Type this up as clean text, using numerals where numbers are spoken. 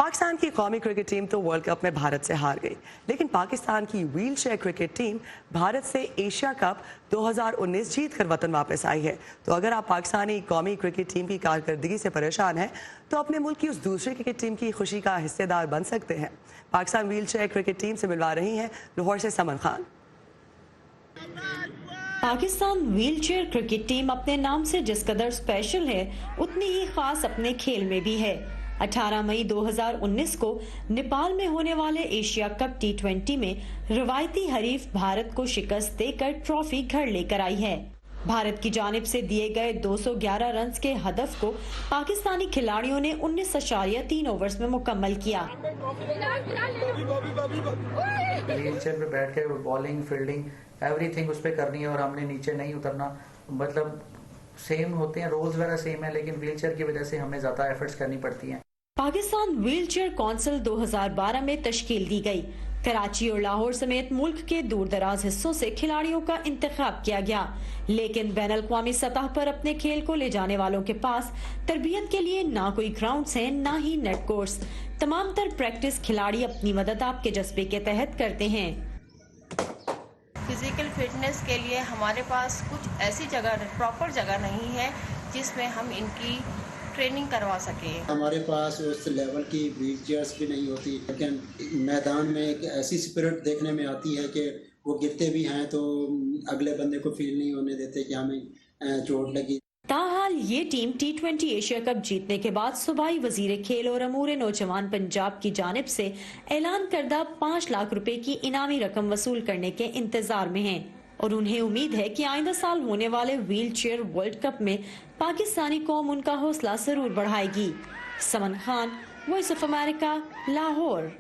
पाकिस्तान की कौमी cricket team तो वर्ल्ड कप में भारत से हार गई, लेकिन पाकिस्तान की wheel chair cricket team Bharat से एशिया कप 2019 जीत कर वतन वापस आई है। तो अगर आप पाकिस्तानी कौमी क्रिकेट टीम की कारकर्दगी से परेशान हैं तो अपने मुल्क की उस दूसरी क्रिकेट टीम की खुशी का हिस्सेदार बन सकते हैं। Pakistan wheelchair cricket team से मिलवा रही हैं लाहौर से Saman Khan. Pakistan wheelchair cricket team अपने नाम से जिस कदर स्पेशल है उतनी ही खास अपने खेल में भी है। 18 मई 2019 को नेपाल में होने वाले एशिया कप T20 में रवायती हरीफ भारत को शिकस्त देकर ट्रॉफी घर लेकर आई है। भारत की जानिब से दिए गए 211 रन के हदफ को पाकिस्तानी खिलाड़ियों ने 19.3 ओवर्स में मुकम्मल किया। व्हील चेयर पे बैठ के बॉलिंग फील्डिंग एवरीथिंग उस पर करनी है और हमने नीचे नहीं उतरना। मतलब सेम होते हैं, रोल्स वगैरह सेम है, लेकिन व्हील चेयर की वजह से हमें ज्यादा एफर्ट्स करनी पड़ती हैं। पाकिस्तान व्हील चेयर काउंसिल 2012 में तश्कील दी गई। कराची और लाहौर समेत मुल्क के दूर दराज हिस्सों से खिलाड़ियों का इंतखाब किया गया, लेकिन बैन अल-अक़वामी सतह पर अपने खेल को ले जाने वालों के पास तरबियत के लिए ना कोई ग्राउंड्स हैं, ना ही नेट कोर्स। तमाम तर प्रैक्टिस खिलाड़ी अपनी मदद आपके जज्बे के तहत करते हैं। फिजिकल फिटनेस के लिए हमारे पास कुछ ऐसी जगह, प्रॉपर जगह नहीं है जिसमें हम इनकी ट्रेनिंग करवा सकें। हमारे पास उस लेवल की व्हील चेयर्स भी नहीं होती, लेकिन मैदान में एक ऐसी स्पिरिट देखने में आती है कि वो गिरते भी हैं तो अगले बंदे को फील नहीं होने देते कि हमें चोट लगी। ताहाल ये टीम T20 एशिया कप जीतने के बाद सूबाई वजीर खेल और अमूर नौजवान पंजाब की जानिब से ऐलान करदा 5 लाख रुपए की इनामी रकम वसूल करने के इंतजार में हैं और उन्हें उम्मीद है कि आइंदा साल होने वाले व्हील चेयर वर्ल्ड कप में पाकिस्तानी कौम उनका हौसला जरूर बढ़ाएगी। Saman Khan, voice of America, Lahore.